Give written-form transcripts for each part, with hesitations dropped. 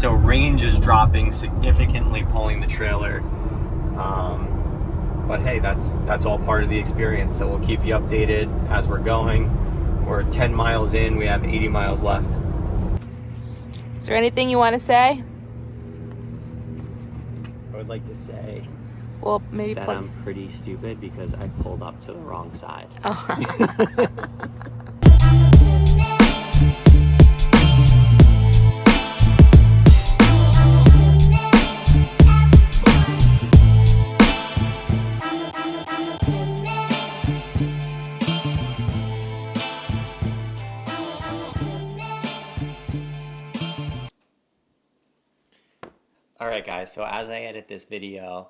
So range is dropping significantly pulling the trailer. But hey, that's all part of the experience. So we'll keep you updated as we're going. We're 10 miles in, we have 80 miles left. Is there anything you want to say? I would like to say Well, maybe that I'm pretty stupid because I pulled up to the wrong side. Oh. Alright guys, so as I edit this video,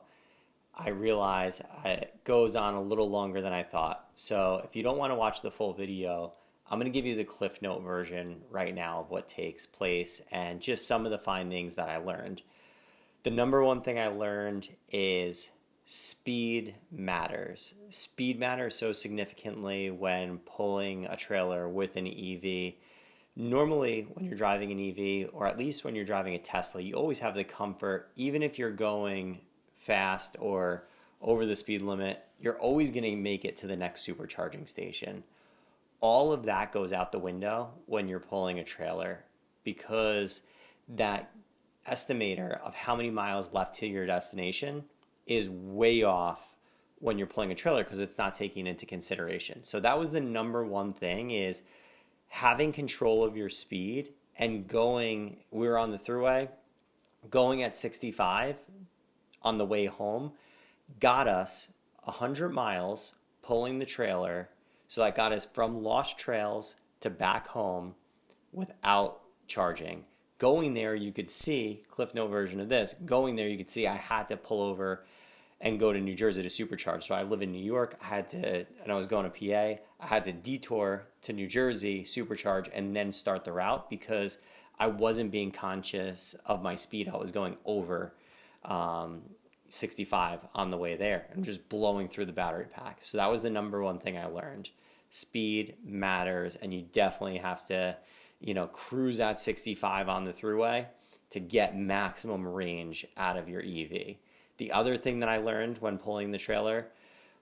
I realize it goes on a little longer than I thought. So if you don't want to watch the full video, I'm going to give you the Cliff Note version right now of what takes place and just some of the findings that I learned. The number one thing I learned is speed matters. Speed matters so significantly when pulling a trailer with an EV. Normally, when you're driving an EV, or at least when you're driving a Tesla, you always have the comfort, even if you're going fast or over the speed limit, you're always going to make it to the next supercharging station. All of that goes out the window when you're pulling a trailer, because that estimator of how many miles left to your destination is way off when you're pulling a trailer because it's not taking into consideration. So that was the number one thing, is having control of your speed and going. We were on the thruway, going at 65 on the way home got us 100 miles pulling the trailer. So that got us from Lost Trails to back home without charging. Going there, you could see, Cliff Note version of this, going there, you could see I had to pull over and go to New Jersey to supercharge. So I live in New York, and I was going to PA. I had to detour to New Jersey, supercharge, and then start the route because I wasn't being conscious of my speed. I was going over 65 on the way there and just blowing through the battery pack. So that was the number one thing I learned. Speed matters, and you definitely have to, cruise at 65 on the thruway to get maximum range out of your EV. The other thing that I learned when pulling the trailer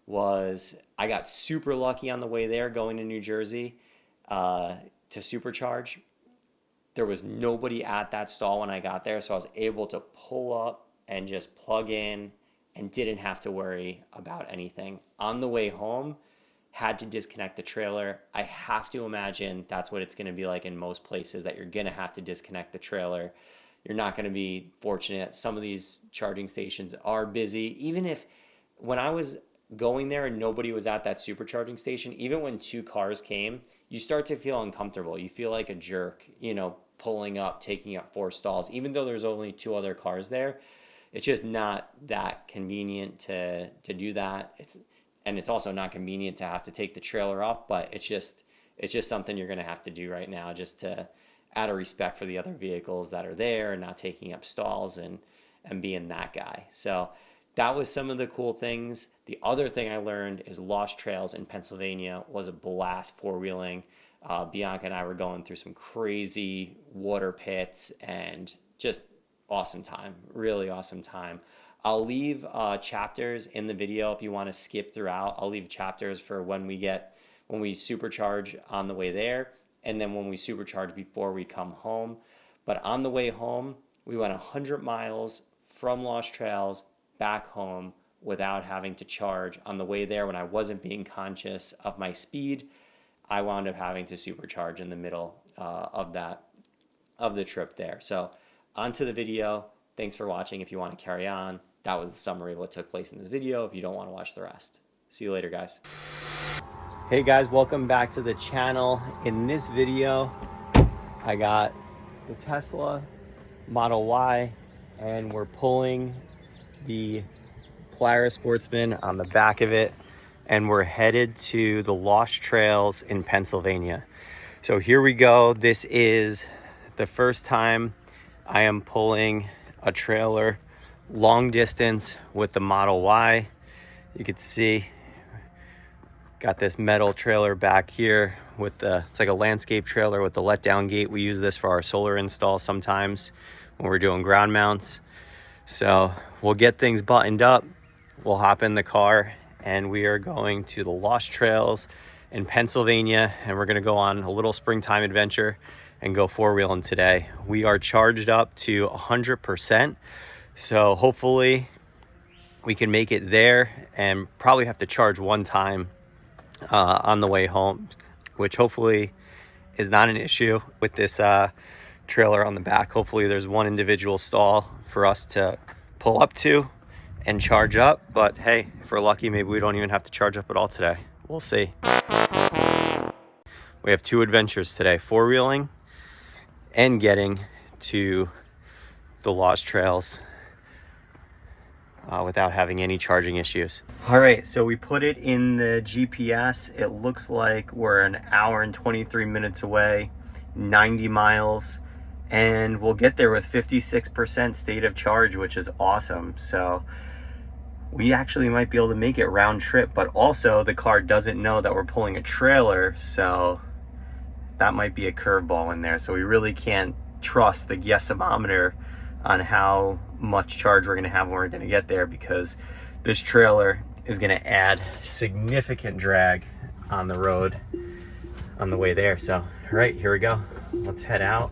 was I got super lucky on the way there going to New Jersey to supercharge. There was nobody at that stall when I got there, so I was able to pull up and just plug in and didn't have to worry about anything. On the way home, had to disconnect the trailer. I have to imagine that's what it's going to be like in most places, that you're going to have to disconnect the trailer. You're not going to be fortunate. Some of these charging stations are busy. Even if, when I was going there and nobody was at that supercharging station, even when two cars came, you start to feel uncomfortable. You feel like a jerk, pulling up, taking up 4 stalls, even though there's only 2 other cars there. It's just not that convenient to do that. It's also not convenient to have to take the trailer off, but it's just something you're going to have to do right now, just to out of respect for the other vehicles that are there and not taking up stalls and being that guy. So that was some of the cool things. The other thing I learned is Lost Trails in Pennsylvania was a blast four-wheeling. Bianca and I were going through some crazy water pits and just awesome time, really awesome time. I'll leave chapters in the video if you want to skip throughout. I'll leave chapters for when we supercharge on the way there, and then when we supercharge before we come home. But on the way home, we went 100 miles from Lost Trails back home without having to charge. On the way there, when I wasn't being conscious of my speed, I wound up having to supercharge in the middle of the trip there. So onto the video. Thanks for watching. If you want to carry on, that was the summary of what took place in this video. If you don't want to watch the rest, see you later, guys. Hey guys, welcome back to the channel. In this video, I got the Tesla Model Y, and we're pulling the Polaris Sportsman on the back of it, and we're headed to the Lost Trails in Pennsylvania. So here we go. This is the first time I am pulling a trailer long distance with the Model Y. You can see Got this metal trailer back here with it's like a landscape trailer with the letdown gate. We use this for our solar install sometimes when we're doing ground mounts. So we'll get things buttoned up. We'll hop in the car and we are going to the Lost Trails in Pennsylvania, and we're gonna go on a little springtime adventure and go four-wheeling today. We are charged up to 100%. So hopefully we can make it there, and probably have to charge one time on the way home, which hopefully is not an issue with this trailer on the back. Hopefully there's one individual stall for us to pull up to and charge up, but hey, if we're lucky, maybe we don't even have to charge up at all today. We'll see. We have two adventures today, four-wheeling and getting to the Lost Trails without having any charging issues. All right, so we put it in the GPS. It looks like we're an hour and 23 minutes away, 90 miles, and we'll get there with 56% state of charge, which is awesome. So we actually might be able to make it round trip, but also the car doesn't know that we're pulling a trailer, so that might be a curveball in there. So we really can't trust the guessometer on how much charge we're gonna have when we're gonna get there, because this trailer is gonna add significant drag on the road on the way there. So, all right, here we go. Let's head out.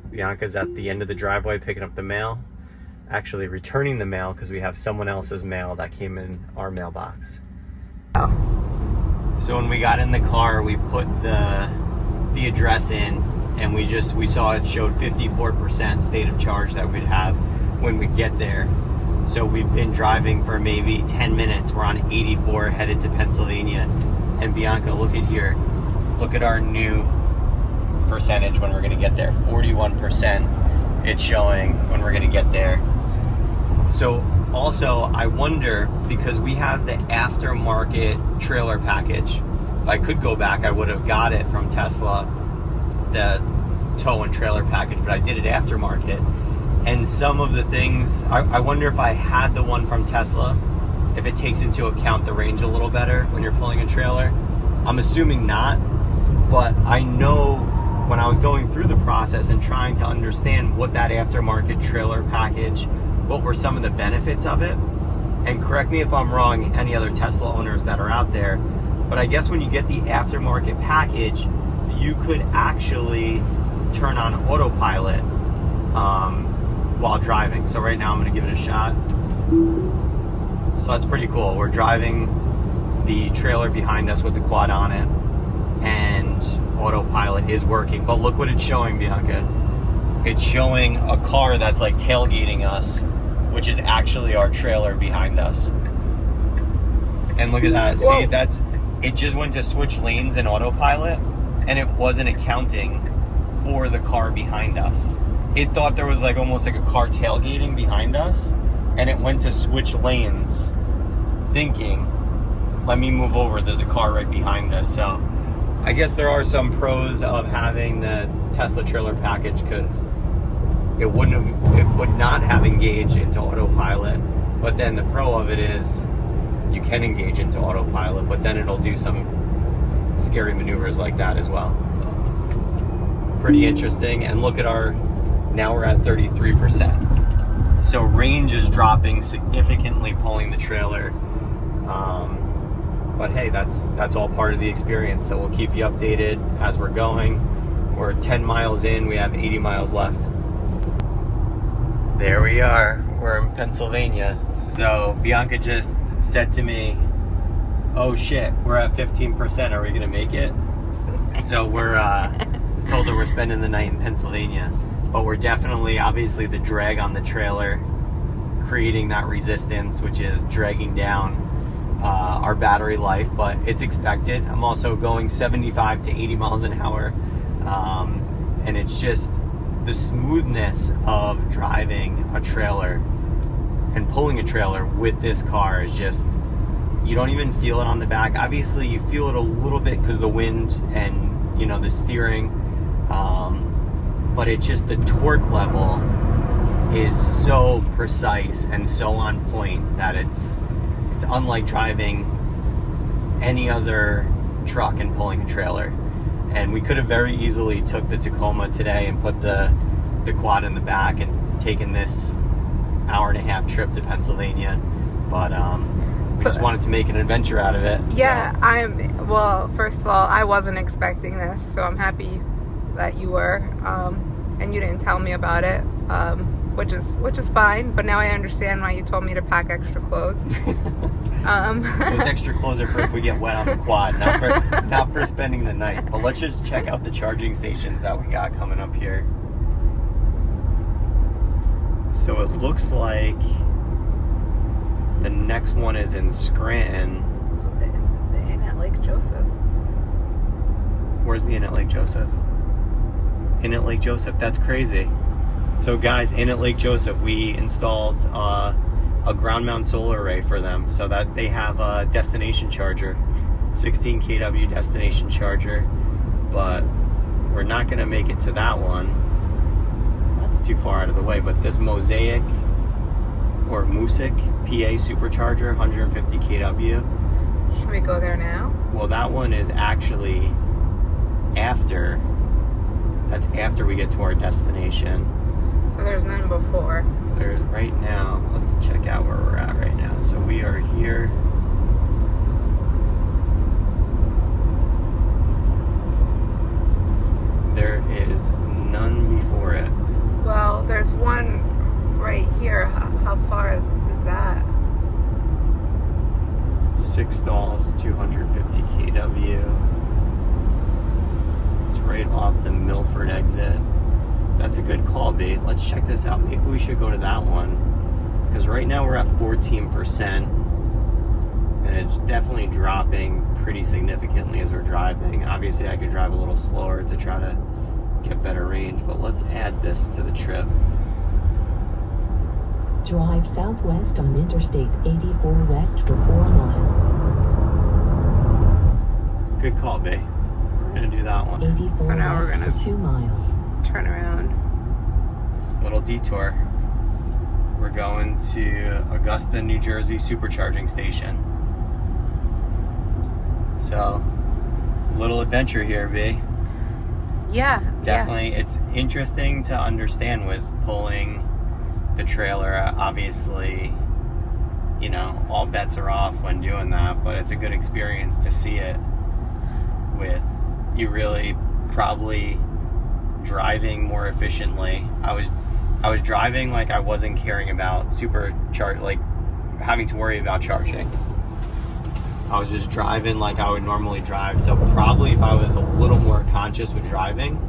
Bianca's at the end of the driveway picking up the mail, actually returning the mail because we have someone else's mail that came in our mailbox. So when we got in the car, we put the address in, and we saw it showed 54% state of charge that we'd have when we get there. So we've been driving for maybe 10 minutes. We're on 84 headed to Pennsylvania. And Bianca, look at here. Look at our new percentage when we're gonna get there. 41% it's showing when we're gonna get there. So also, I wonder, because we have the aftermarket trailer package, if I could go back, I would have got it from Tesla, the tow and trailer package, but I did it aftermarket. And some of the things, I wonder if I had the one from Tesla, if it takes into account the range a little better when you're pulling a trailer. I'm assuming not, but I know when I was going through the process and trying to understand what that aftermarket trailer package, what were some of the benefits of it, and correct me if I'm wrong, any other Tesla owners that are out there, but I guess when you get the aftermarket package, you could actually turn on autopilot while driving. So right now I'm gonna give it a shot. So that's pretty cool. We're driving the trailer behind us with the quad on it, and autopilot is working. But look what it's showing, Bianca. It's showing a car that's like tailgating us, which is actually our trailer behind us. And look at that. Whoa. See, it just went to switch lanes in autopilot, and it wasn't accounting for the car behind us. It thought there was like almost like a car tailgating behind us, and it went to switch lanes thinking, let me move over, there's a car right behind us. So I guess there are some pros of having the Tesla trailer package, because it would not have engaged into autopilot. But then the pro of it is you can engage into autopilot, but then it'll do some scary maneuvers like that as well. So pretty interesting. And look at now we're at 33%. So range is dropping significantly pulling the trailer. But hey, that's all part of the experience. So we'll keep you updated as we're going. We're 10 miles in, we have 80 miles left. There we are, we're in Pennsylvania. So Bianca just said to me, oh shit, we're at 15%, are we gonna make it? So we're told her we're spending the night in Pennsylvania. But we're definitely, obviously the drag on the trailer, creating that resistance, which is dragging down our battery life, but it's expected. I'm also going 75 to 80 miles an hour. And it's just the smoothness of driving a trailer and pulling a trailer with this car is just, you don't even feel it on the back. Obviously you feel it a little bit because of the wind and, you know, the steering. But it's just the torque level is so precise and so on point that it's unlike driving any other truck and pulling a trailer. And we could have very easily took the Tacoma today and put the quad in the back and taken this hour-and-a-half trip to Pennsylvania, but we just wanted to make an adventure out of it. Yeah, well, first of all, I wasn't expecting this, so I'm happy that you were, and you didn't tell me about it, which is fine, but now I understand why you told me to pack extra clothes. Those extra clothes are for if we get wet on the quad, not for spending the night. But let's just check out the charging stations that we got coming up here. So it looks like the next one is in Scranton. The Inn at Lake Joseph. Where's the Inn at Lake Joseph? Inn at Lake Joseph, that's crazy. So guys, Inn at Lake Joseph, we installed a ground mount solar array for them so that they have a destination charger, 16 kW destination charger, but we're not gonna make it to that one. That's too far out of the way, but this Mosaic or Music PA supercharger, 150 kW. Should we go there now? Well, that one is actually after we get to our destination. So there's none before. There's right now, let's check out where we're at right now. So we are here. There is none before it. Well, there's one right here. How far is that? 6 stalls, 250 kW. It's right off the Milford exit. That's a good call, B. Let's check this out. Maybe we should go to that one. Because right now we're at 14%. And it's definitely dropping pretty significantly as we're driving. Obviously, I could drive a little slower to try to get better range. But let's add this to the trip. Drive southwest on Interstate 84 west for 4 miles. Good call, B. We're going to do that one. 84 So now we're west gonna- for 2 miles. Turn around. Little detour. We're going to Augusta, New Jersey Supercharging Station. So, little adventure here, B. Yeah. Definitely. It's interesting to understand with pulling the trailer. Obviously, you know, all bets are off when doing that, but it's a good experience to see it with you really probably driving more efficiently. I was driving like I wasn't caring about supercharge, like having to worry about charging. I was just driving like I would normally drive. So probably if I was a little more conscious with driving,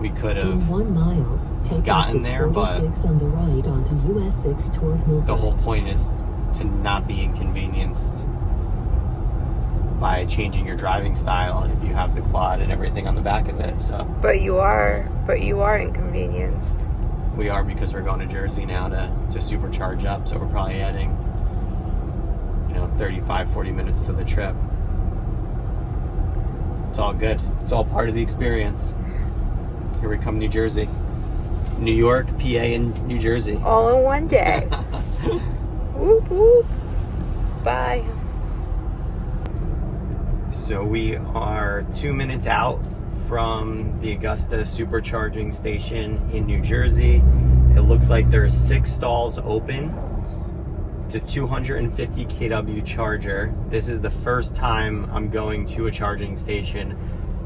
we could In have 1 mile, take gotten exit there, but 46 on the right onto US 6 toward Milford. the whole point is to not be inconvenienced by changing your driving style if you have the quad and everything on the back of it. So But you are inconvenienced. we are, because we're going to Jersey now to supercharge up. So we're probably adding, 35-40 minutes to the trip. It's all good. It's all part of the experience. Here we come, New Jersey. New York, PA, and New Jersey. All in one day. Whoop whoop. Bye. So we are 2 minutes out from the Augusta Supercharging Station in New Jersey. It looks like there's 6 stalls open. It's a 250 kW charger. This is the first time I'm going to a charging station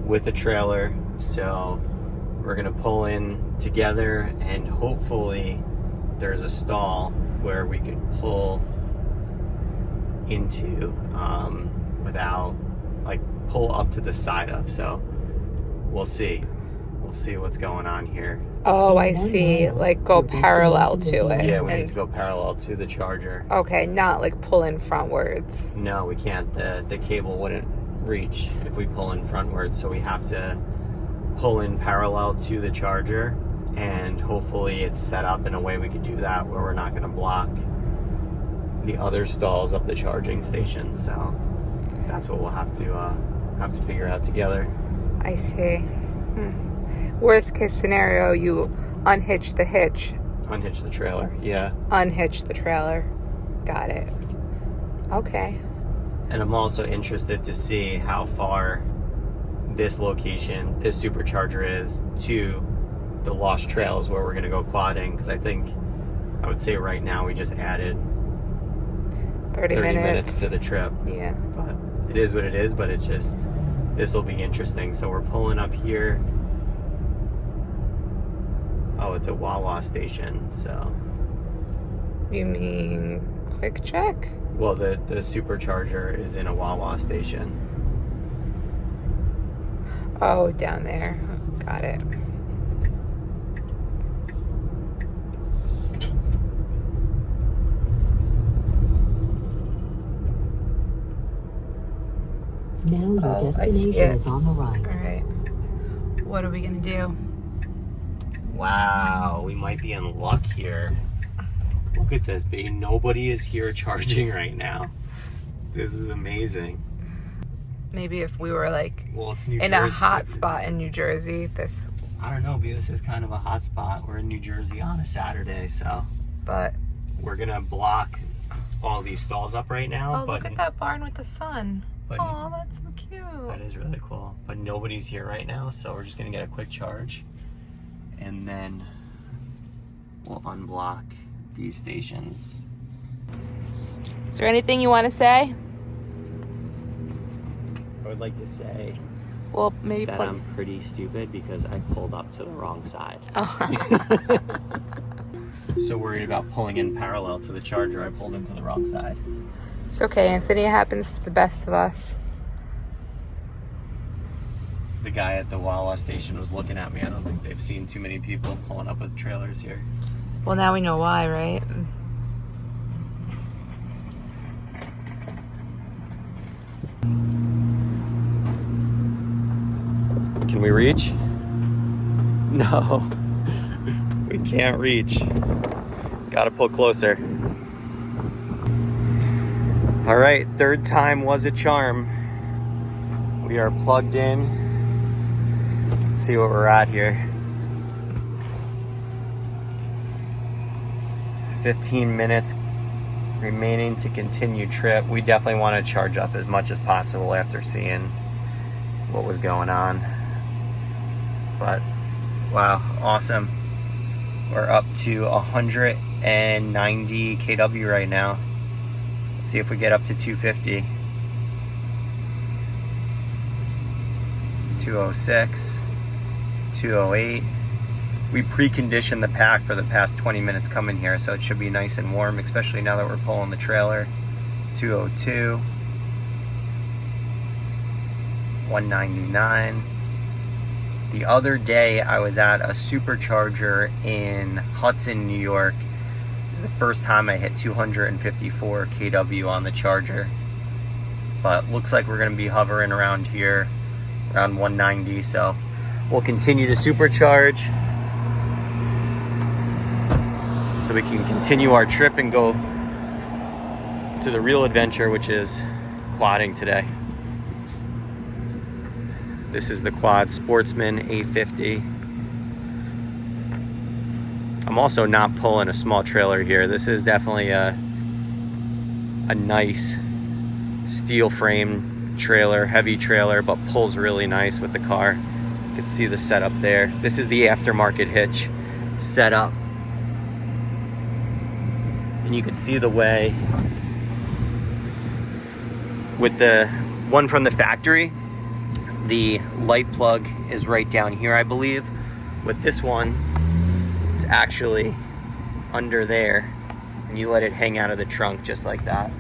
with a trailer. So we're gonna pull in together and hopefully there's a stall where we could pull into without, like, pull up to the side of. So we'll see what's going on here. Oh, I see. Like go parallel to it. Yeah, we need to go parallel to the charger. Okay, not like pull in frontwards. No, we can't. The cable wouldn't reach if we pull in frontwards, so we have to pull in parallel to the charger, and hopefully it's set up in a way we could do that where we're not going to block the other stalls of the charging station. So that's what we'll have to figure out together. I see. Worst case scenario, you unhitch the hitch. Unhitch the trailer, yeah. Unhitch the trailer. Got it. Okay. And I'm also interested to see how far this location, this supercharger is to the Lost Trails where we're gonna go quadding, because I would say right now we just added 30 minutes to the trip. Yeah. But it is what it is, but it's just, this will be interesting. So we're pulling up here. Oh, it's a Wawa station, so. You mean Quick Check? Well, the supercharger is in a Wawa station. Oh, down there. Got it. Now your I see destination it. is on the right. All right. What are we gonna do? Wow, we might be in luck here. Look at this, babe. Nobody is here charging right now. This is amazing. Maybe if we were like Well, it's New in Jersey. a hot spot in New Jersey, this. I don't know, babe. This is kind of a hot spot. We're in New Jersey on a Saturday, so But we're gonna block all these stalls up right now. oh, but look at that barn with the sun. but- Oh, that's so cute. that is really cool. But nobody's here right now, so we're just gonna get a quick charge, and then we'll unblock these stations. Is there anything you want to say? I would like to say Well, maybe that plug. I'm pretty stupid because I pulled up to the wrong side. Oh. So worried about pulling in parallel to the charger, I pulled into the wrong side. It's okay, Anthony. It happens to the best of us. The guy at the Wawa station was looking at me. I don't think they've seen too many people pulling up with trailers here. Well, now we know why, right? Can we reach? No, we can't reach. Gotta pull closer. All right, third time was a charm. We are plugged in. Let's see what we're at here. 15 minutes remaining to continue trip. We definitely want to charge up as much as possible after seeing what was going on. But wow, awesome. We're up to 190 kW right now. Let's see if we get up to 250. 206, 208. We preconditioned the pack for the past 20 minutes coming here, so it should be nice and warm, especially now that we're pulling the trailer. 202, 199. The other day I was at a supercharger in Hudson, New York. It was the first time I hit 254 kW on the charger. But looks like we're going to be hovering around here, around 190. So we'll continue to supercharge so we can continue our trip and go to the real adventure, which is quadding today. This is the Quad Sportsman 850. I'm also not pulling a small trailer here. This is definitely a nice steel frame trailer, heavy trailer, but pulls really nice with the car. You can see the setup there. This is the aftermarket hitch setup. And you can see the way with the one from the factory. The light plug is right down here, I believe. With this one, it's actually under there, and you let it hang out of the trunk just like that.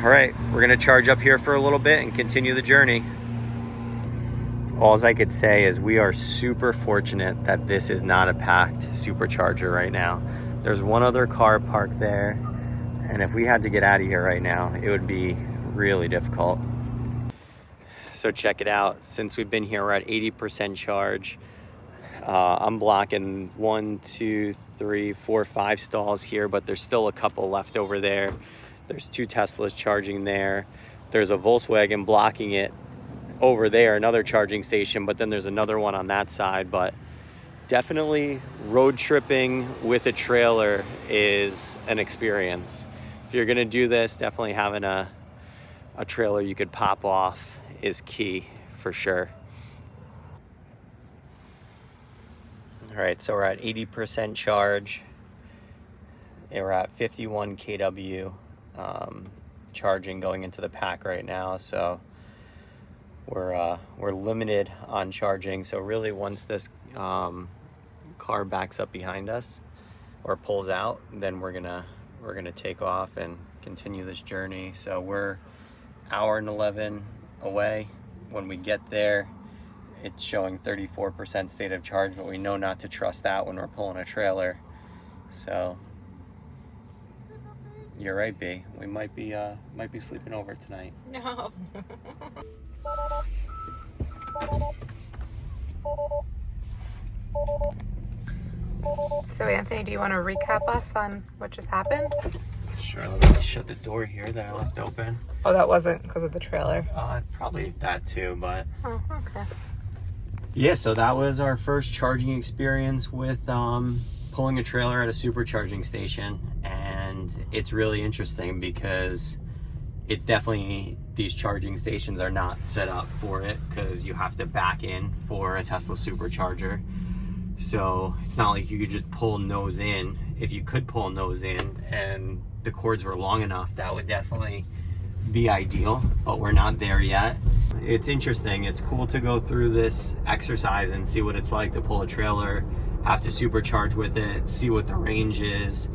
All right, we're gonna charge up here for a little bit and continue the journey. All I could say is we are super fortunate that this is not a packed supercharger right now. There's one other car parked there, and if we had to get out of here right now, it would be really difficult. So check it out. Since we've been here, we're at 80% charge. I'm blocking 1, 2, 3, 4, 5 stalls here, but there's still a couple left over there. There's 2 Teslas charging there. There's a Volkswagen blocking it over there, another charging station, but then there's another one on that side. But definitely road tripping with a trailer is an experience. if you're gonna do this, definitely having a trailer you could pop off is key for sure. All right, so we're at 80% charge. And we're at 51 kW charging going into the pack right now. So we're limited on charging. So really, once this car backs up behind us or pulls out, then we're gonna take off and continue this journey. So we're hour and 11 away. When we get there, it's showing 34% state of charge, but we know not to trust that when we're pulling a trailer. So you're right, B. We might be sleeping over tonight. No. So Anthony, do you want to recap us on what just happened? Sure, let me shut the door here that I left open. Oh, that wasn't because of the trailer. Probably that too, but... Oh, okay. Yeah, so that was our first charging experience with pulling a trailer at a supercharging station. And it's really interesting because it's definitely, these charging stations are not set up for it because you have to back in for a Tesla supercharger. So it's not like you could just pull nose in. If you could pull nose in and the cords were long enough, that would definitely be ideal, but we're not there yet. It's interesting. It's cool to go through this exercise and see what it's like to pull a trailer, have to supercharge with it, see what the range is.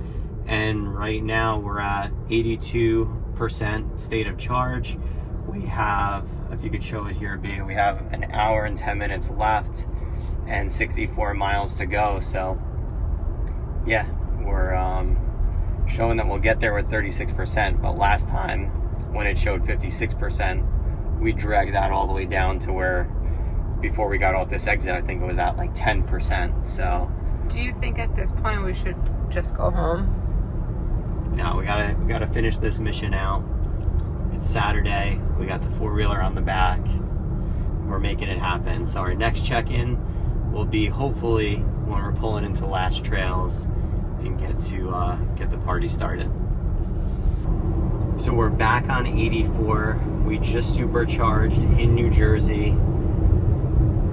And right now we're at 82% state of charge. We have, if you could show it here, B, we have an hour and 10 minutes left and 64 miles to go. So yeah, we're showing that we'll get there with 36%, but last time when it showed 56%, we dragged that all the way down to where before we got off this exit, I think it was at like 10%. So do you think at this point we should just go home? No, we gotta finish this mission out. It's Saturday. We got the four-wheeler on the back. We're making it happen. So our next check-in will be hopefully when we're pulling into Last Trails and get the party started. So we're back on 84. We just supercharged in New Jersey.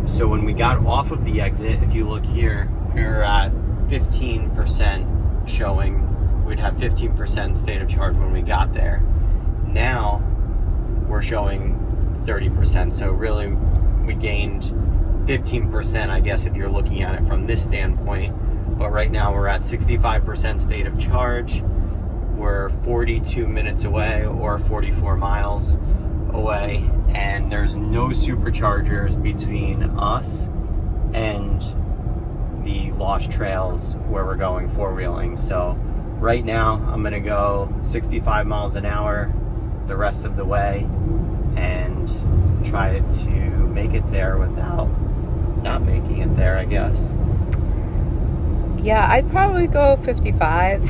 So when we got off of the exit, if you look here, we were at 15% showing. We'd have 15% state of charge when we got there. Now we're showing 30%. So really we gained 15%, I guess, if you're looking at it from this standpoint. But right now we're at 65% state of charge. We're 42 minutes away or 44 miles away. And there's no superchargers between us and the Lost Trails where we're going four-wheeling. So right now, I'm gonna go 65 miles an hour the rest of the way and try to make it there without not making it there, I guess. Yeah, I'd probably go 55.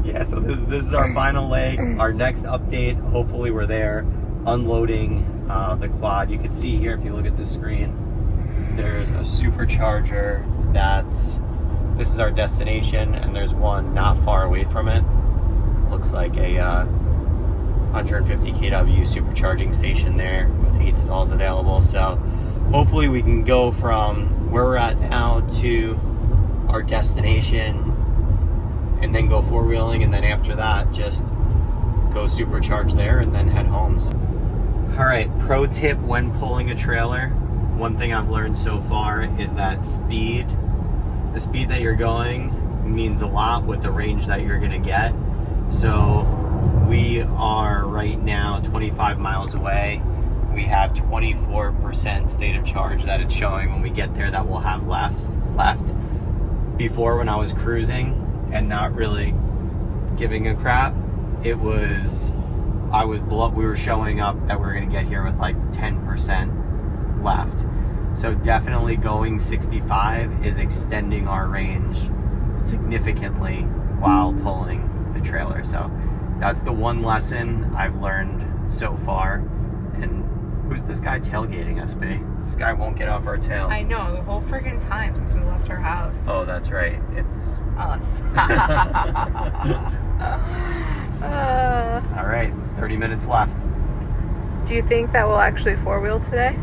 Yeah, so this is our final leg. Our next update, hopefully we're there unloading the quad. You can see here, if you look at the screen, there's a supercharger this is our destination, and there's one not far away from it. Looks like a 150 kW supercharging station there with 8 stalls available. So hopefully we can go from where we're at now to our destination and then go four-wheeling, and then after that just go supercharge there and then head home. All right, pro tip when pulling a trailer. One thing I've learned so far is that the speed that you're going means a lot with the range that you're gonna get. So we are right now 25 miles away. We have 24% state of charge that it's showing when we get there that we'll have left. Before, when I was cruising and not really giving a crap, we were showing up that we were gonna get here with like 10% left. So definitely going 65 is extending our range significantly while pulling the trailer. So that's the one lesson I've learned so far, and Who's this guy tailgating us, B? This guy won't get off our tail. I know, the whole friggin' time since we left our house. Oh, that's right. It's Us. all right. 30 minutes left. Do you think that we'll actually four-wheel today?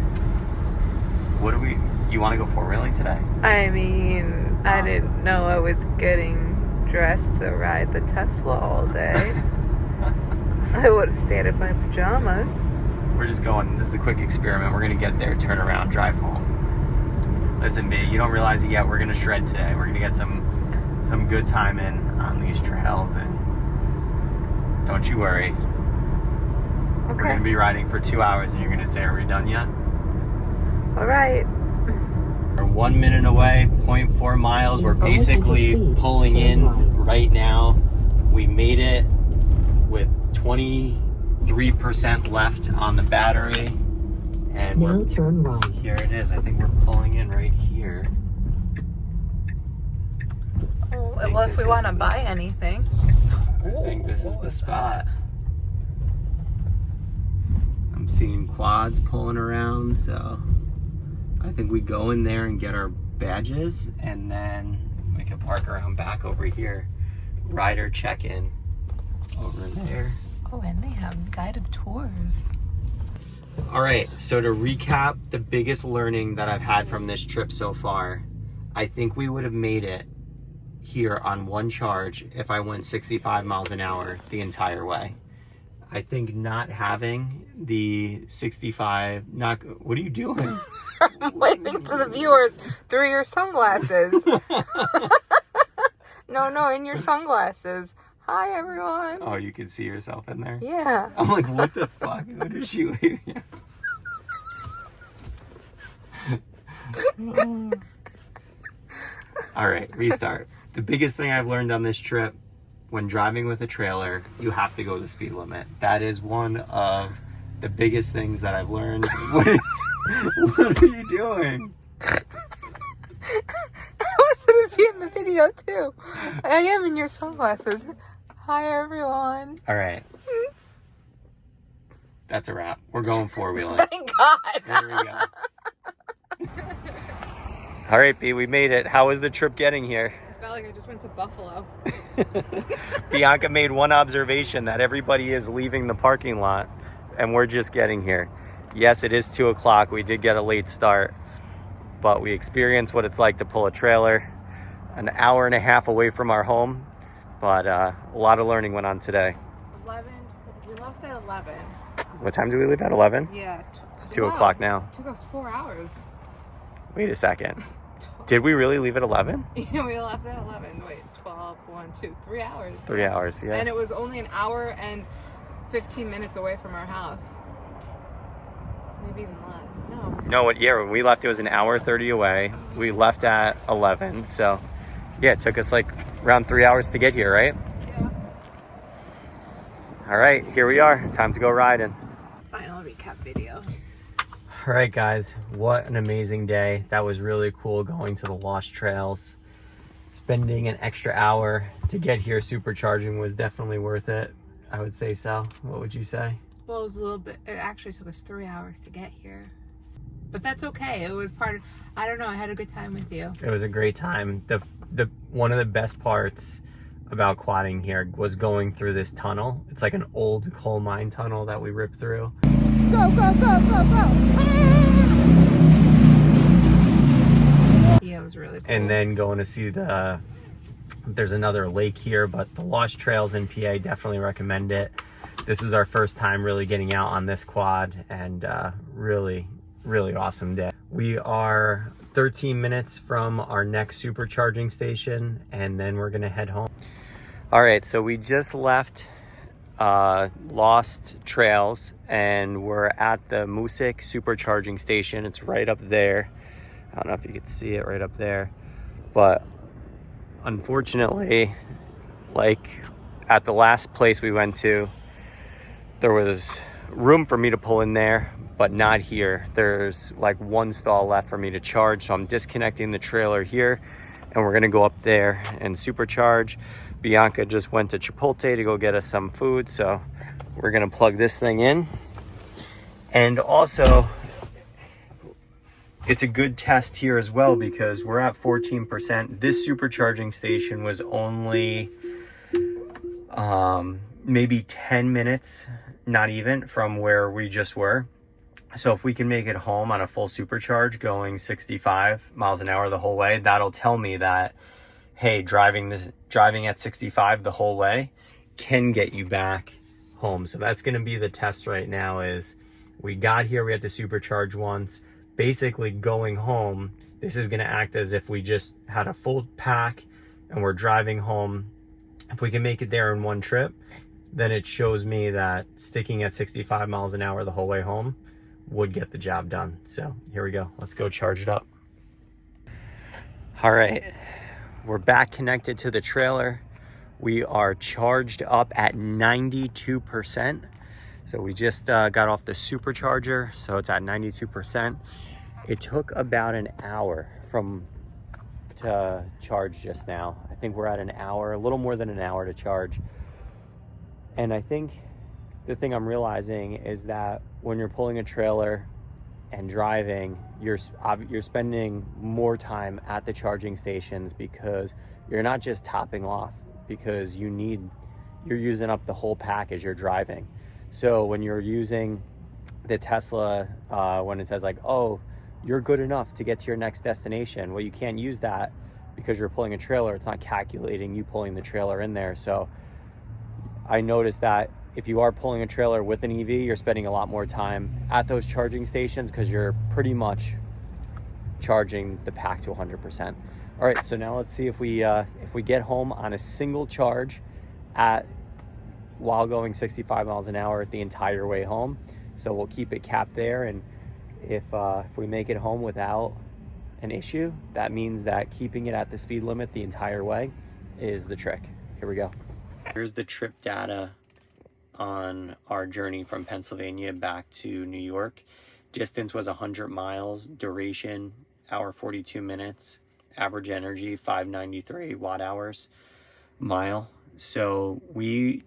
What do we? You want to go four-wheeling today? I mean, I didn't know I was getting dressed to ride the Tesla all day. I would have stayed in my pajamas. We're just going. This is a quick experiment. We're gonna get there, turn around, drive home. Listen, B, you don't realize it yet. We're gonna shred today. We're gonna get some good time in on these trails, and don't you worry. Okay. We're gonna be riding for 2 hours, and you're gonna say, "Are we done yet?" All right. We're 1 minute away, 0.4 miles. We're basically pulling in right now. We made it with 23% left on the battery, and Now turn right. here it is. I think we're pulling in right here. Well, if we want to buy anything. I think this is the spot. I'm seeing quads pulling around, so I think we go in there and get our badges, and then we can park around back over here. Rider check-in over there. Oh, and they have guided tours. All right, so to recap, the biggest learning that I've had from this trip so far, I think we would have made it here on one charge if I went 65 miles an hour the entire way. I think not having the 65, what are you doing? I'm waving to the viewers through your sunglasses. No, in your sunglasses. Hi, everyone. Oh, you can see yourself in there? Yeah. I'm like, what the fuck? What is she waving at? All right, restart. The biggest thing I've learned on this trip, when driving with a trailer, you have to go the speed limit. That is one of the biggest things that I've learned. What are you doing? I wanted to be in the video too. I am in your sunglasses. Hi, everyone. All right. That's a wrap. We're going four-wheeling. Thank God. There we go. All right, B, we made it. How was the trip getting here? I felt like I just went to Buffalo. Bianca made one observation that everybody is leaving the parking lot and we're just getting here. Yes, it is 2 o'clock. We did get a late start, but we experienced what it's like to pull a trailer an hour and a half away from our home. But a lot of learning went on today. 11. We left at 11. What time do we leave at? 11? Yeah. It's 2 o'clock now. It took us 4 hours. Wait a second. Did we really leave at 11? Yeah, we left at 11. Wait, 12, 1, 2, 3 hours. 3 hours, yeah. And it was only an hour and 15 minutes away from our house. Maybe even less. No. When we left, it was an hour 30 away. We left at 11, so yeah, it took us like around 3 hours to get here, right? Yeah. All right, here we are. Time to go riding. Final recap video. All right, guys, what an amazing day. That was really cool going to the Lost Trails. Spending an extra hour to get here supercharging was definitely worth it. I would say so. What would you say? Well, it was a little bit, it actually took us 3 hours to get here. But that's okay. It was part of, I don't know, I had a good time with you. It was a great time. The one of the best parts about quadding here was going through this tunnel. It's like an old coal mine tunnel that we ripped through. Go, go, go, go, go! Yeah, it was really cool. And then going to see there's another lake here, but the Lost Trails in PA, definitely recommend it. This is our first time really getting out on this quad, and really, really awesome day. We are 13 minutes from our next supercharging station, and then we're gonna head home. All right, so we just left Lost Trails, and we're at the Moosic supercharging station. It's right up there. I don't know if you can see it right up there, but unfortunately, like at the last place we went to, there was room for me to pull in there, but not here. There's like one stall left for me to charge, so I'm disconnecting the trailer here, and we're gonna go up there and supercharge. Bianca just went to Chipotle to go get us some food, so we're gonna plug this thing in And also, it's a good test here as well because we're at 14%. This supercharging station was only maybe 10 minutes, not even, from where we just were. So if we can make it home on a full supercharge going 65 miles an hour the whole way, that'll tell me that, hey, driving at 65 the whole way can get you back home. So that's going to be the test right now. Is we got here, we had to supercharge once. Basically going home, this is going to act as if we just had a full pack and we're driving home. If we can make it there in one trip, then it shows me that sticking at 65 miles an hour the whole way home would get the job done. So here we go. Let's go charge it up. All right, we're back connected to the trailer. We are charged up at 92%. So we just got off the supercharger, so it's at 92%. It took about an hour to charge just now. I think we're at an hour, a little more than an hour to charge. And I think the thing I'm realizing is that when you're pulling a trailer and driving, you're spending more time at the charging stations because you're not just topping off, because you're using up the whole pack as you're driving. So when you're using the Tesla, when it says like, oh, you're good enough to get to your next destination, well, you can't use that because you're pulling a trailer. It's not calculating you pulling the trailer in there. So I noticed that if you are pulling a trailer with an EV, you're spending a lot more time at those charging stations because you're pretty much charging the pack to 100%. All right, so now let's see if we get home on a single charge while going 65 miles an hour the entire way home. So we'll keep it capped there, and if we make it home without an issue, that means that keeping it at the speed limit the entire way is the trick. Here we go. Here's the trip data on our journey from Pennsylvania back to New York. Distance was 100 miles, duration hour 42 minutes, average energy 593 watt hours mile. So we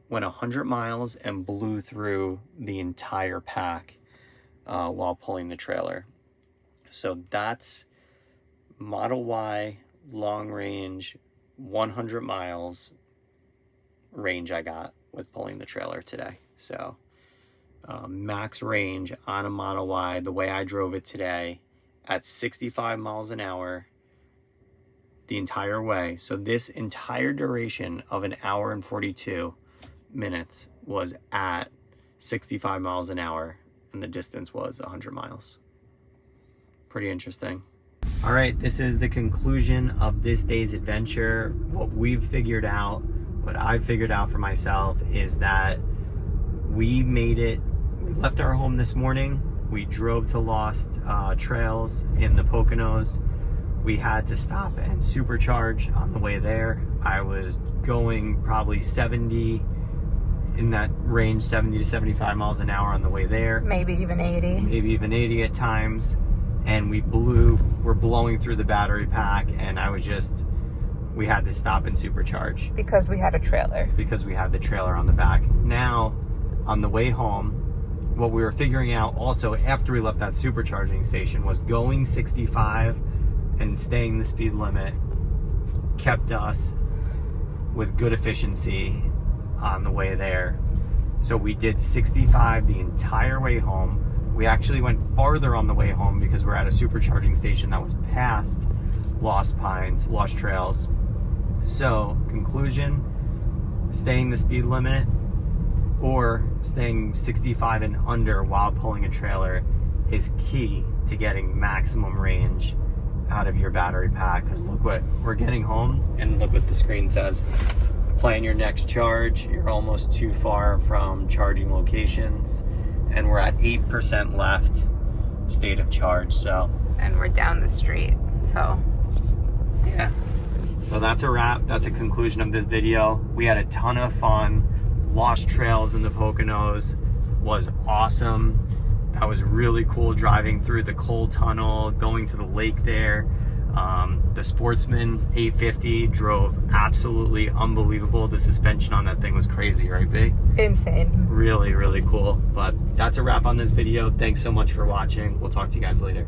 went 100 miles and blew through the entire pack while pulling the trailer. So that's Model Y long range 100 miles range I got with pulling the trailer today. So max range on a Model Y, the way I drove it today, at 65 miles an hour the entire way. So this entire duration of an hour and 42 minutes was at 65 miles an hour, and the distance was 100 miles. Pretty interesting. All right, this is the conclusion of this day's adventure. What I've figured out for myself is that we made it. We left our home this morning. We drove to Lost Trails in the Poconos. We had to stop and supercharge on the way there. I was going probably 70 in that range, 70 to 75 miles an hour on the way there. Maybe even 80. Maybe even 80 at times. And we're blowing through the battery pack, and we had to stop and supercharge. Because we had a trailer. Because we had the trailer on the back. Now, on the way home, what we were figuring out also after we left that supercharging station was going 65 and staying the speed limit kept us with good efficiency on the way there. So we did 65 the entire way home. We actually went farther on the way home because we're at a supercharging station that was past Lost Trails. So, conclusion, staying the speed limit or staying 65 and under while pulling a trailer is key to getting maximum range out of your battery pack. Because look what we're getting home, and look what the screen says. Plan your next charge. You're almost too far from charging locations, and we're at 8% left state of charge. So, and we're down the street, so yeah. So that's a wrap. That's a conclusion of this video. We had a ton of fun. Lost Trails in the Poconos was awesome. That was really cool, driving through the coal tunnel, going to the lake there. The Sportsman 850 drove absolutely unbelievable. The suspension on that thing was crazy, right, B? Insane. Really, really cool. But that's a wrap on this video. Thanks so much for watching. We'll talk to you guys later.